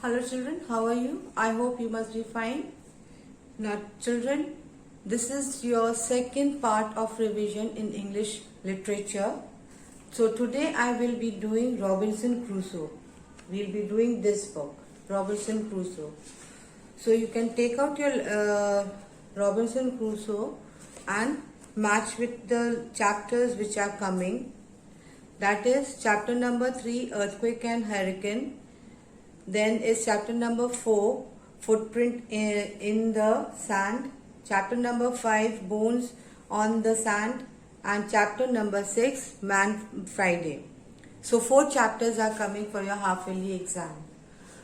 Hello children, how are you? I hope you must be fine. Now children, this is your second part of revision in English literature. So today I will be doing Robinson Crusoe. We'll be doing this book, Robinson Crusoe. So you can take out your Robinson Crusoe and match with the chapters which are coming. That is chapter number 3, Earthquake and Hurricane. Then is chapter number 4, Footprint in the Sand. Chapter number 5, Bones on the Sand. And chapter number 6, Man Friday. So 4 chapters are coming for your half-yearly exam.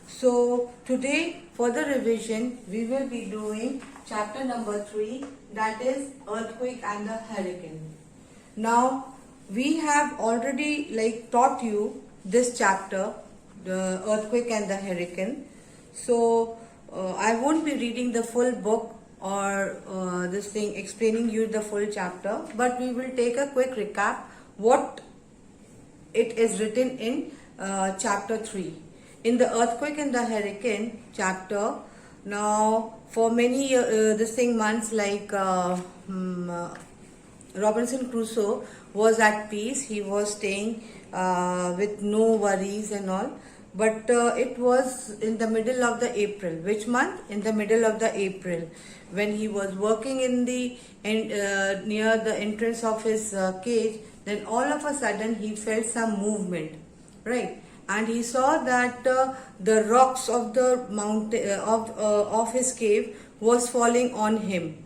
So today for the revision we will be doing chapter number 3, that is Earthquake and the Hurricane. Now we have already taught you this chapter, the Earthquake and the Hurricane. So I won't be reading the full book or explaining you the full chapter, but we will take a quick recap what it is written in chapter 3. In the Earthquake and the Hurricane chapter, now for many months, Robinson Crusoe was at peace. He was staying with no worries and all. But it was in the middle of the April. Which month? In the middle of the April, when he was working in the near the entrance of his cage. Then all of a sudden he felt some movement, right? And he saw that the rocks of the mountain of his cave was falling on him.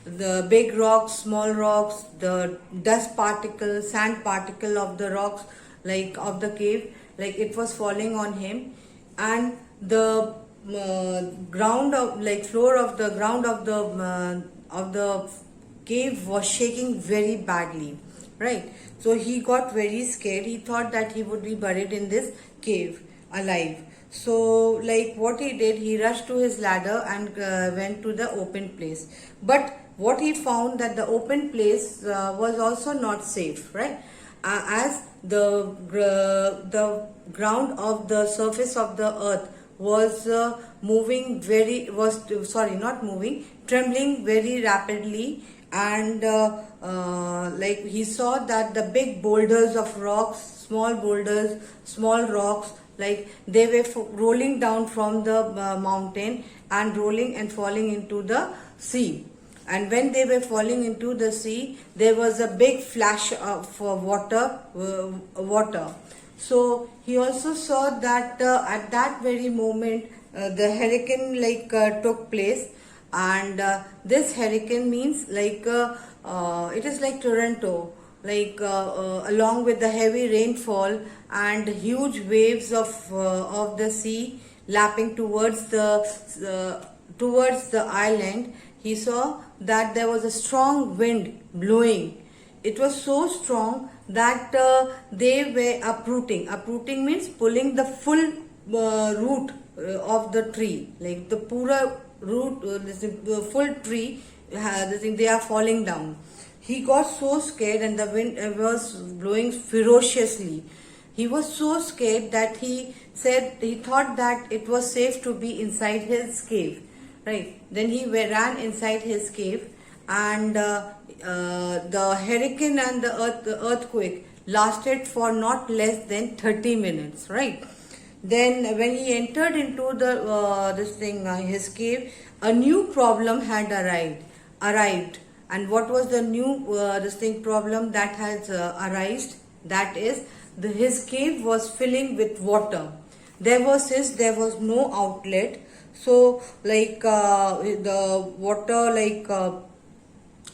The big rocks, small rocks, the dust particle, sand particle of the rocks, of the cave, it was falling on him, and the ground of floor of the ground of the cave was shaking very badly, right? So he got very scared. He thought that he would be buried in this cave alive. So what he did, he rushed to his ladder and went to the open place. But what he found, that the open place was also not safe, right? As the ground of the surface of the earth was trembling very rapidly, and he saw that the big boulders of rocks, small boulders, small rocks, they were rolling down from the mountain and rolling and falling into the sea. And when they were falling into the sea, there was a big flash of water. So he also saw that at that very moment the hurricane took place, and this hurricane means it is like Toronto, along with the heavy rainfall and huge waves of the sea lapping towards the island. He saw that there was a strong wind blowing. It was so strong that they were uprooting. Uprooting means pulling the full root of the tree, the pura root, the full tree. They are falling down. He got so scared, and the wind was blowing ferociously. He was so scared that he thought that it was safe to be inside his cave. Right. Then he ran inside his cave, and the hurricane and the earthquake lasted for not less than 30 minutes. Right. Then when he entered into his cave, a new problem had arrived. And what was the new problem that has arisen? That is, his cave was filling with water. There was no outlet. So the water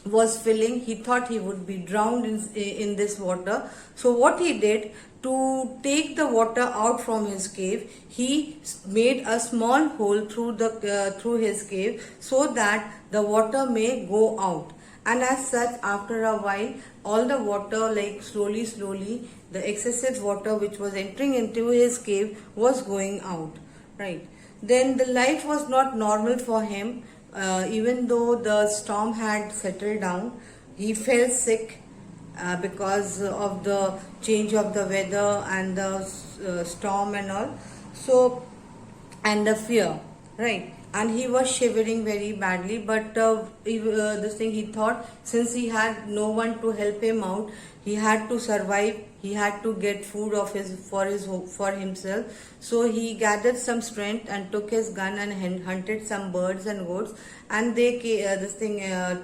was filling. He thought he would be drowned in this water. So what he did, to take the water out from his cave, he made a small hole through his cave, so that the water may go out. And as such, after a while, all the water, slowly, the excessive water which was entering into his cave was going out, right? Then the life was not normal for him. Even though the storm had settled down, he fell sick because of the change of the weather and the storm and all. So and the fear, right? And he was shivering very badly, but this thing, he thought, since he had no one to help him out, he had to survive. He had to get food of his for himself. So he gathered some strength and took his gun and hunted some birds and goats, and they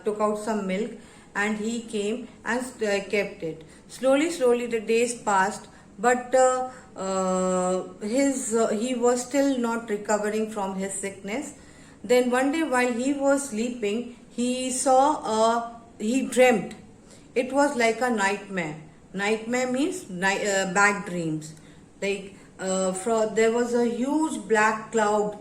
took out some milk, and he came and kept it. Slowly the days passed, but he was still not recovering from his sickness. Then one day, while he was sleeping, he dreamt. It was like a nightmare. Nightmare means bad dreams. Like there was a huge black cloud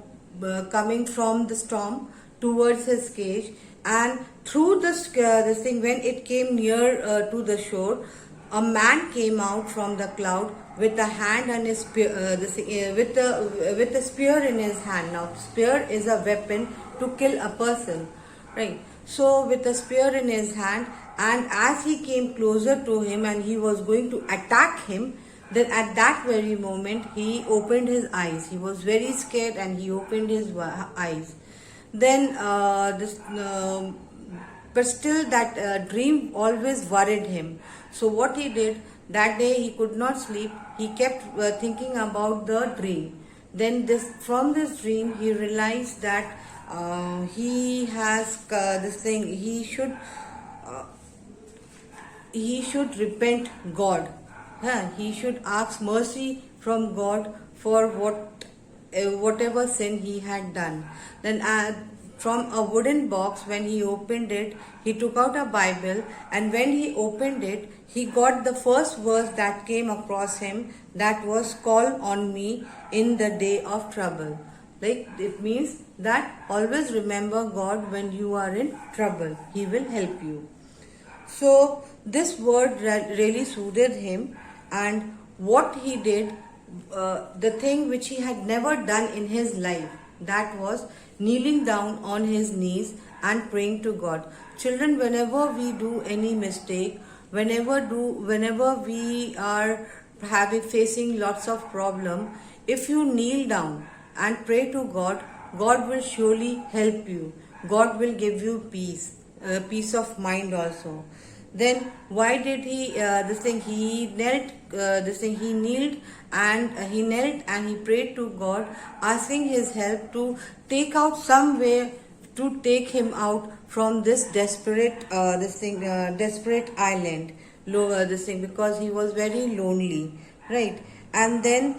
coming from the storm towards his cage, and through this thing, when it came near to the shore, a man came out from the cloud with a hand and a spear, with a spear in his hand. Now, spear is a weapon to kill a person, right? So, with a spear in his hand, and as he came closer to him and he was going to attack him, then at that very moment he opened his eyes. He was very scared and he opened his eyes. Then but still that dream always worried him. So what he did, that day he could not sleep. He kept thinking about the dream. Then from this dream he realized that he has he should repent God. He should ask mercy from God for whatever sin he had done. Then from a wooden box, when he opened it, he took out a Bible, and when he opened it, he got the first verse that came across him, that was, "Call on me in the day of trouble." Like, it means that always remember God when you are in trouble. He will help you. So this word really soothed him, and what he did, the thing which he had never done in his life, that was kneeling down on his knees and praying to God. Children, whenever we do any mistake, whenever we are facing lots of problem, if you kneel down and pray to God, God will surely help you. God will give you peace of mind also. Then why did he knelt and he prayed to God, asking his help to take out some way to take him out from this desperate island, because he was very lonely, right? And then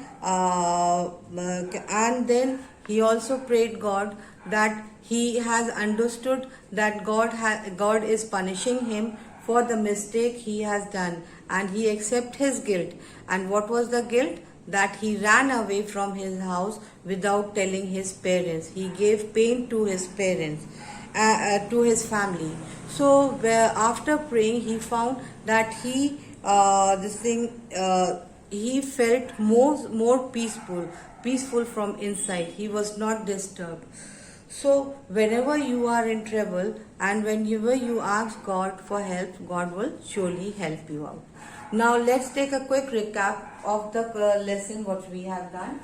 he also prayed God that he has understood that God is punishing him for the mistake he has done, and he accepts his guilt. And what was the guilt? That he ran away from his house without telling his parents. He gave pain to his parents, to his family. So after praying, he found that he felt more peaceful from inside. He was not disturbed. So whenever you are in trouble and whenever you ask God for help, God will surely help you out. Now let's take a quick recap of the lesson what we have done.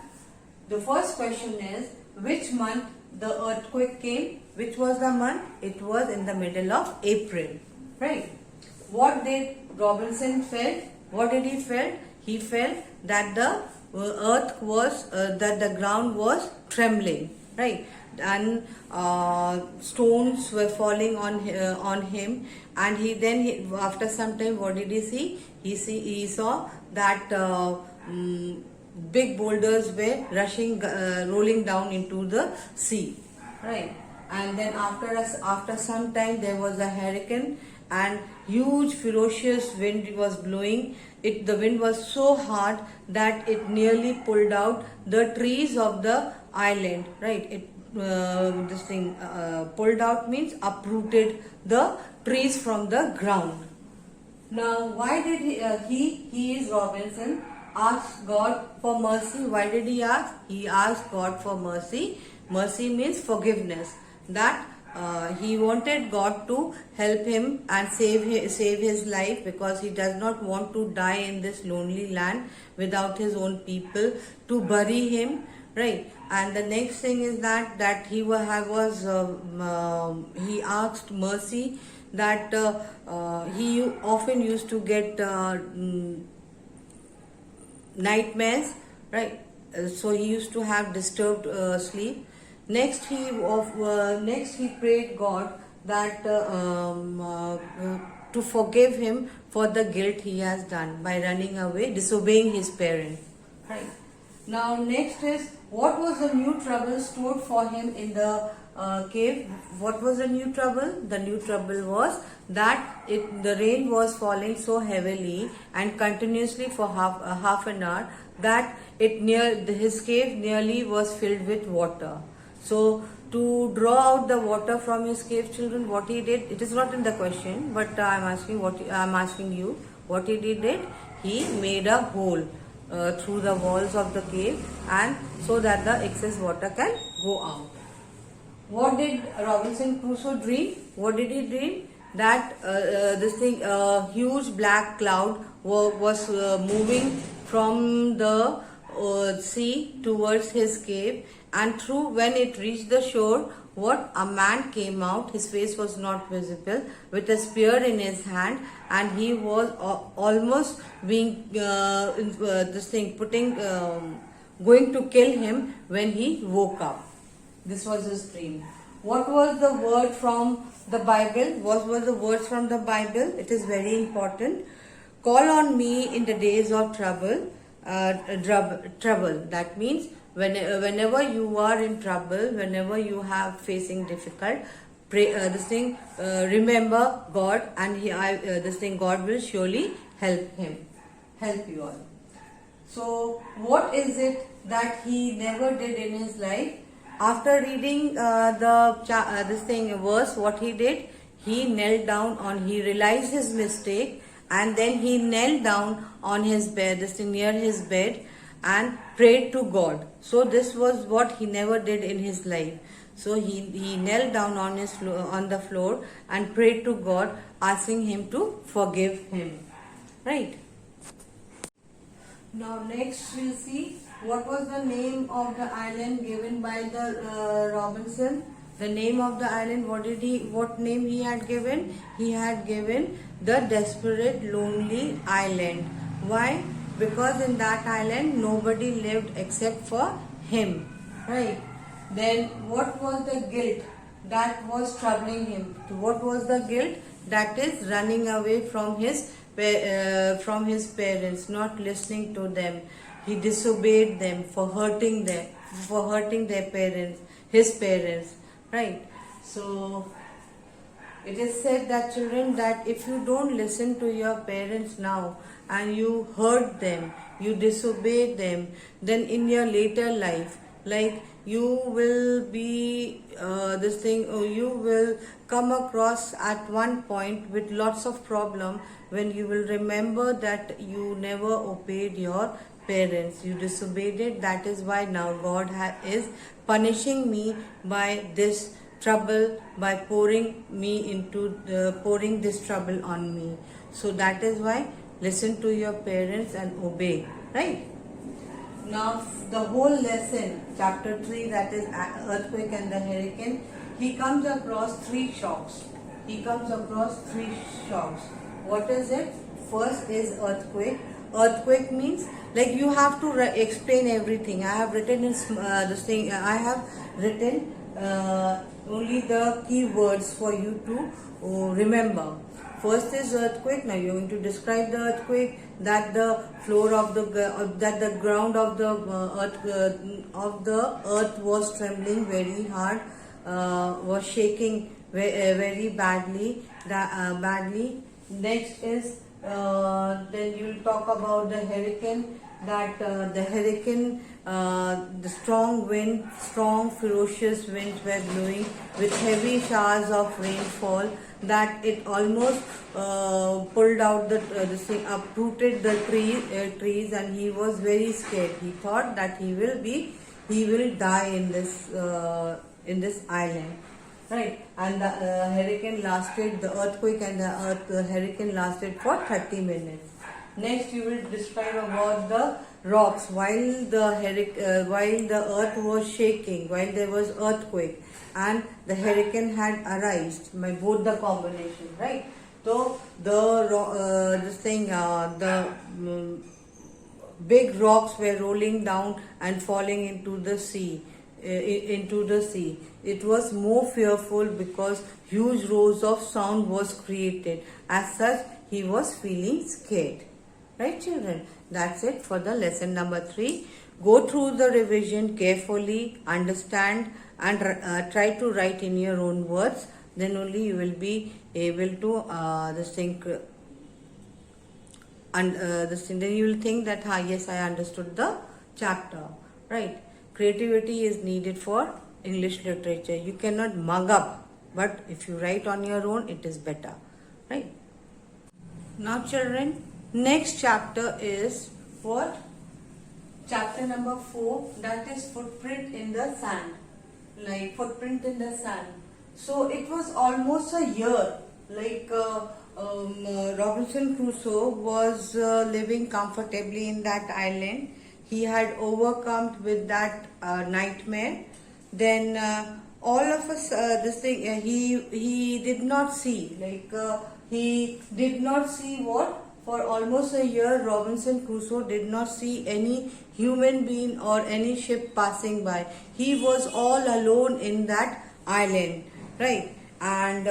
The first question is, which month the earthquake came? Which was the month? It was in the middle of April, right? What did Robinson felt? What did he felt? He felt that the earth was, that the ground was trembling, right? And stones were falling on him, and after some time, what did he see? He saw that big boulders were rolling down into the sea, right? And then after some time, there was a hurricane, and huge ferocious wind was blowing. The wind was so hard that it nearly pulled out the trees of the island, right? Pulled out means uprooted the trees from the ground. Now, why did he is Robinson, ask God for mercy? Why did he ask? He asked God for mercy. Mercy means forgiveness. That he wanted God to help him and save his life, because he does not want to die in this lonely land without his own people to bury him, right? And the next thing is that he asked mercy, that he often used to get nightmares, right? So he used to have disturbed sleep. Next he prayed God that to forgive him for the guilt he has done by running away, disobeying his parents. Right. Now next is, what was the new trouble stored for him in the cave? What was the new trouble? The new trouble was that the rain was falling so heavily and continuously for half an hour that his cave nearly was filled with water. So to draw out the water from his cave, children, what he did, it is not in the question, but I'm asking you what he did. He made a hole through the walls of the cave, and so that the excess water can go out. What did Robinson Crusoe dream? What did he dream? That huge black cloud was moving from the sea towards his cave, and when it reached the shore, a man came out. His face was not visible, with a spear in his hand, and he was almost being going to kill him when he woke up. This was his dream. What was the word from the Bible? What were the words from the Bible? It is very important. Call on me in the days of trouble. Trouble. That means whenever you are in trouble, whenever you have facing difficult, pray. Remember God, and God will surely help you all. So, what is it that he never did in his life? After reading verse, what he did, he knelt down he realized his mistake, and then he knelt down on his bed, near his bed, and prayed to God. So this was what he never did in his life. So he knelt down on the floor and prayed to God, asking him to forgive him. Right. Now next we'll see what was the name of the island given by the Robinson. The name of the island, what name he had given? He had given the Desperate Lonely Island. Why? Because in that island nobody lived except for him. Right. Then what was the guilt that was troubling him? What was the guilt? That is running away from his parents, not listening to them. He disobeyed them for hurting their parents, his parents, right? So it is said that, children, that if you don't listen to your parents now and you hurt them, you disobey them, then in your later life, like you will be you will come across at one point with lots of problem, when you will remember that you never obeyed your parents, you disobeyed it. That is why now God is punishing me by this trouble, by pouring this trouble on me. So that is why listen to your parents and obey, right? Now the whole lesson, chapter 3, that is earthquake and the hurricane, he comes across three shocks. What is it? First is earthquake. Earthquake means, like, you have to explain everything. I have written only the key words for you to remember. First is earthquake. Now you are going to describe the earthquake, that the floor of the ground of the earth was trembling very hard, was shaking very badly. Next is then you will talk about the hurricane. That the hurricane, the strong ferocious winds were blowing with heavy showers of rainfall, that it almost pulled out uprooted the trees, and he was very scared. He thought that he will die in this island. Right, and the earthquake and the hurricane lasted for 30 minutes. Next, you will describe about the rocks while the earth was shaking, while there was earthquake, and the hurricane had arisen by both the combination, right? So big rocks were rolling down and falling into the sea. It was more fearful because huge roars of sound was created. As such, he was feeling scared. Right, children? That's it for the lesson number 3. Go through the revision carefully, understand, and try to write in your own words. Then only you will be able to then you will think that yes, I understood the chapter, right? Creativity is needed for English literature. You cannot mug up, but if you write on your own, it is better, right? Now, children, next chapter is what? Chapter number 4, that is footprint in the sand, like footprint in the sand. So it was almost a year, like Robinson Crusoe was living comfortably in that island. He had overcome with that nightmare. Then all of us, he did not see, he did not see what? For almost a year, Robinson Crusoe did not see any human being or any ship passing by. He was all alone in that island, right? And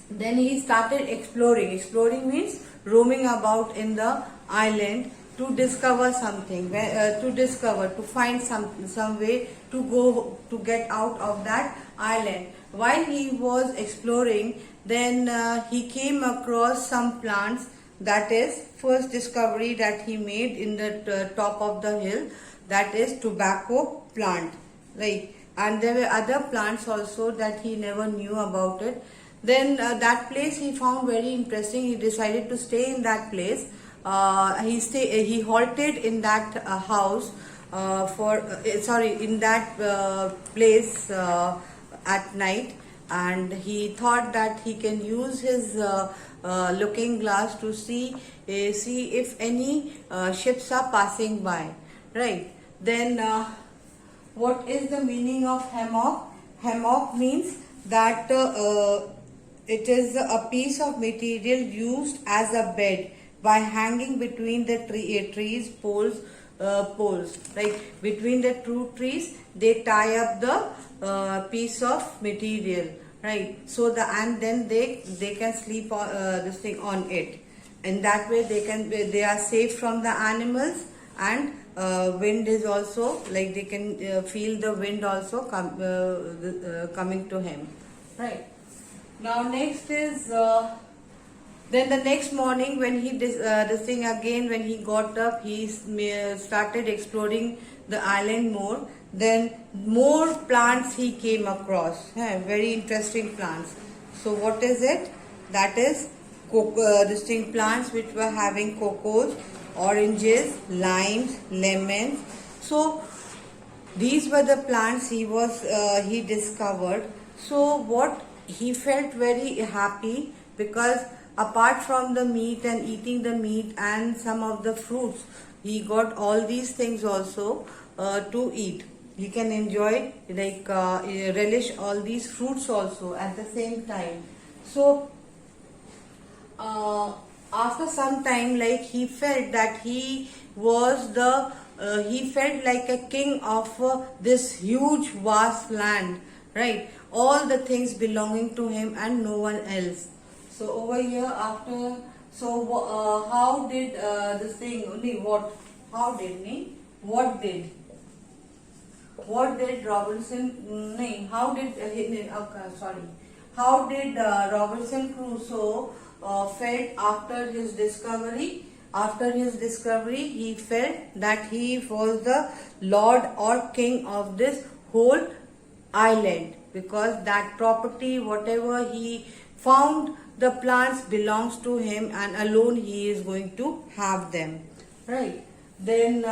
then he started exploring. Exploring means roaming about in the island to discover something, to find some way to get out of that island. While he was exploring, then he came across some plants. That is first discovery that he made in the top of the hill. That is tobacco plant, right? And there were other plants also that he never knew about it. Then that place he found very interesting. He decided to stay in that place. He halted in that house in that place at night, and he thought that he can use his looking glass to see if any ships are passing by, right? Then what is the meaning of hammock? Hammock means that it is a piece of material used as a bed by hanging between the trees poles, like between the two trees they tie up the piece of material, right? So and then they can sleep on on it. In that way they are safe from the animals, and wind is also, like they can feel the wind also coming to him, right? Now next is then the next morning when he when he got up, he started exploring the island more. Then more plants he came across, very interesting plants. So what is it? That is plants which were having cocoas, oranges, limes, lemons. So these were the plants he discovered. So what he felt very happy, because apart from the meat and eating the meat and some of the fruits, he got all these things also to eat. He can enjoy, relish all these fruits also at the same time. So after some time, like he felt that he felt like a king of this huge vast land, right? All the things belonging to him and no one else. So over here how did Robinson Crusoe felt after his discovery? After his discovery, he felt that he was the lord or king of this whole island, because that property, whatever he found, the plants belongs to him, and alone he is going to have them, right? Then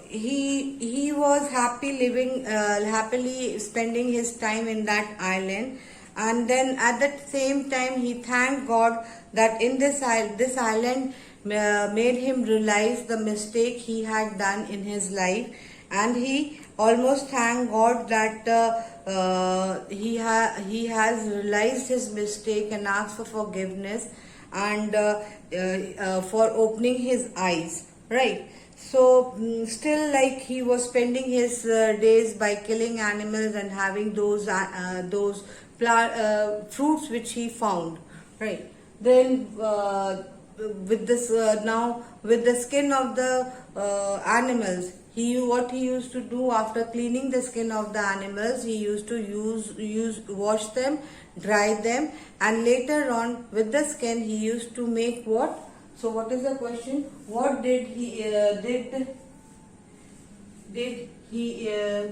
he was happily spending his time in that island. And then at the same time he thanked God that in this island made him realize the mistake he had done in his life, and he almost thanked God that he has realized his mistake and asked for forgiveness, and for opening his eyes, right? So still, like, he was spending his days by killing animals and having those fruits which he found, right? Then with this now with the skin of the animals, what he used to do after cleaning the skin of the animals, he used to wash them, dry them, and later on with the skin he used to make what? So what is the question? What did he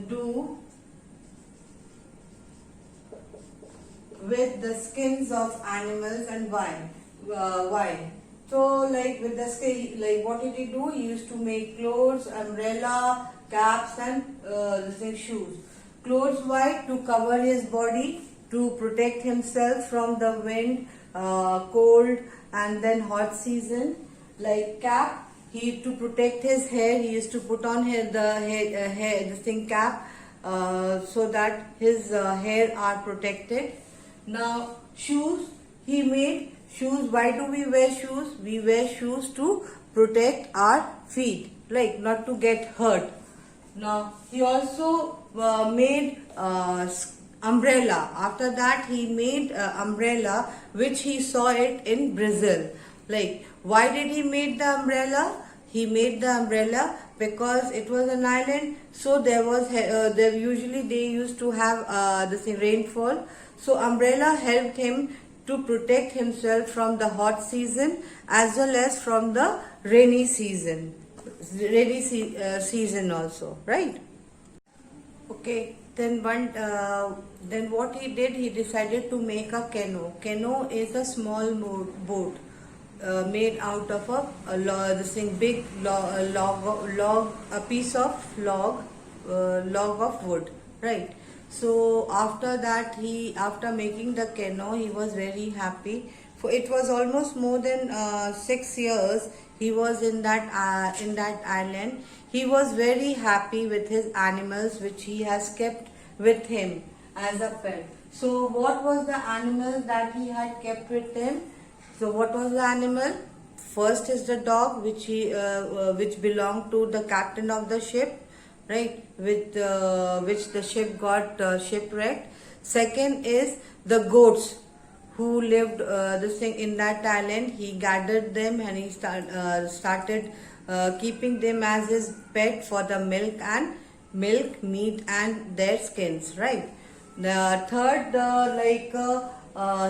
do with the skins of animals, and why? Why? So, like, with the skin, like, what did he do? He used to make clothes, umbrella, caps, and shoes. Clothes, why? To cover his body, to protect himself from the wind, cold, and then hot season. Like cap, to protect his hair, he used to put on cap, so that his hair are protected. Now shoes, he made shoes. Why do we wear shoes? We wear shoes to protect our feet, like not to get hurt. Now he also made umbrella. After that he made umbrella, which he saw it in Brazil. Like, why did he make the umbrella? He made the umbrella because it was an island, so there usually they used to have rainfall. So umbrella helped him to protect himself from the hot season as well as from the rainy season also, right? Okay, then then what he did, he decided to make a canoe. Canoe is a small boat made out of big log, a piece of log of wood, right? So after that, after making the canoe, he was very happy. For it was almost more than 6 years he was in that island. He was very happy with his animals, which he has kept with him as a pet. So what was the animal that he had kept with him? So what was the animal? First is the dog, which belonged to the captain of the ship, right? With which the ship got shipwrecked. Second is the goats who lived in that island. He gathered them and he started keeping them as his pet for the milk, meat, and their skins, right? The third,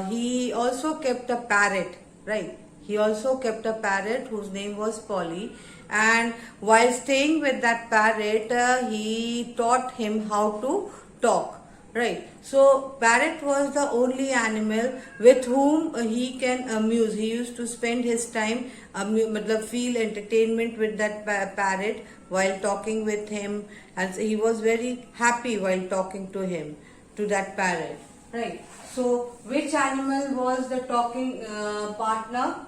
he also kept a parrot, right? He also kept a parrot whose name was Polly, and while staying with that parrot, he taught him how to talk, right? So parrot was the only animal with whom he can amuse. He used to spend his time, feel entertainment with that parrot while talking with him, and he was very happy while talking to him, to that parrot, right? So which animal was the talking partner?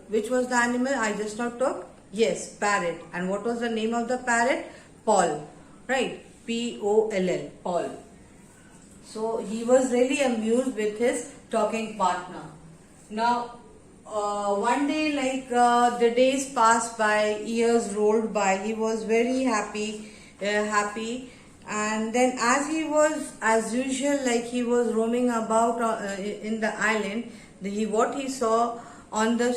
Which was the animal I just now took? Yes, parrot. And what was the name of the parrot? Paul, right? P-O-L-L, Paul. So he was really amused with his talking partner. Now one day, the days passed by, years rolled by, he was very happy, and then as usual, like he was roaming about in the island, what he saw on the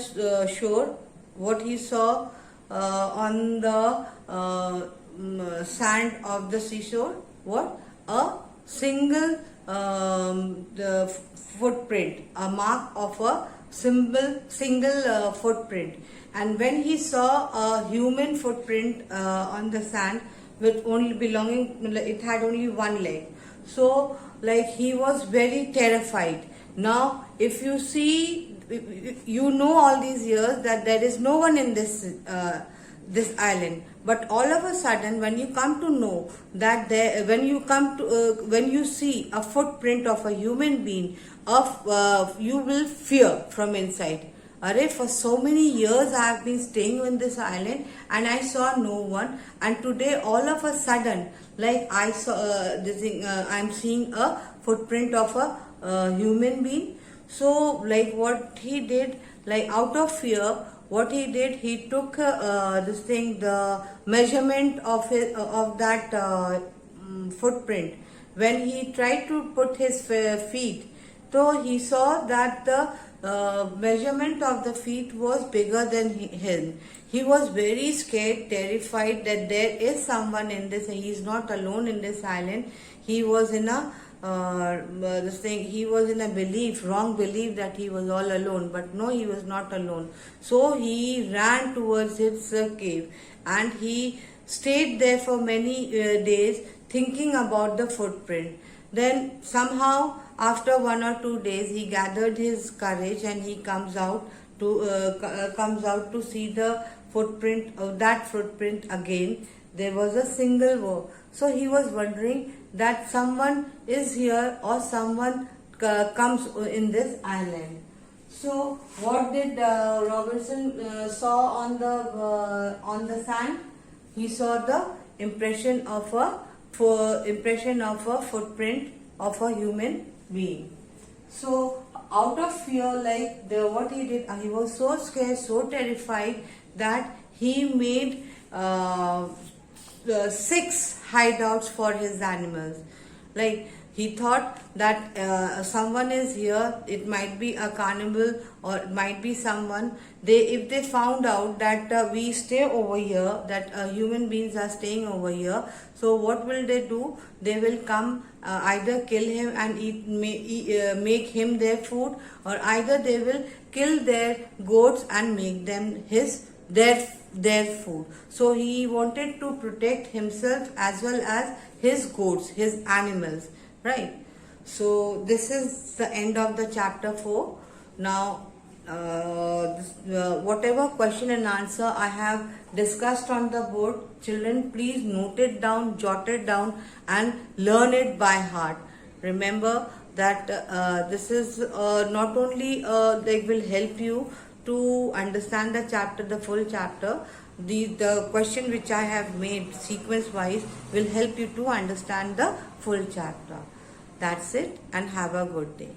shore, what he saw on the sand of the seashore, what? A single the footprint, a mark of a single footprint. And when he saw a human footprint on the sand, with only it had only one leg. So, like, he was very terrified. Now, if you see, you know all these years that there is no one in this island, but all of a sudden, when you come to know that when you see a footprint of a human being, you will fear from inside. Array, for so many years I have been staying in this island and I saw no one, and today all of a sudden, like I saw this thing, I'm seeing a footprint of a human being. So like what he did, like out of fear, what he did, he took this thing, the measurement of his of that footprint. When he tried to put his feet, so he saw that the measurement of the feet was bigger than him. He was very scared, terrified that there is someone in this. He is not alone in this island. He was in a he was in a wrong belief that he was all alone, but no, he was not alone. So he ran towards his cave, and he stayed there for many days thinking about the footprint. Then somehow after 1 or 2 days he gathered his courage and he comes out to see the footprint of that footprint again. There was a single row. So he was wondering that someone is here or someone comes in this island. So what did Robinson saw on the sand? He saw the impression of a footprint of a human being. So out of fear, like what he did, he was so scared, so terrified that he made 6 hideouts for his animals. Like he thought that someone is here. It might be a cannibal or it might be someone. If they found out that we stay over here, that human beings are staying over here, so what will they do? They will come, either kill him and make him their food, or either they will kill their goats and make them their food. So he wanted to protect himself as well as his goats, his animals, right? So this is the end of the chapter 4. Now whatever question and answer I have discussed on the board, children, please note it down, jot it down, and learn it by heart. Remember that this is not only they will help you to understand the chapter, the full chapter. The question which I have made sequence wise will help you to understand the full chapter. That's it, and have a good day.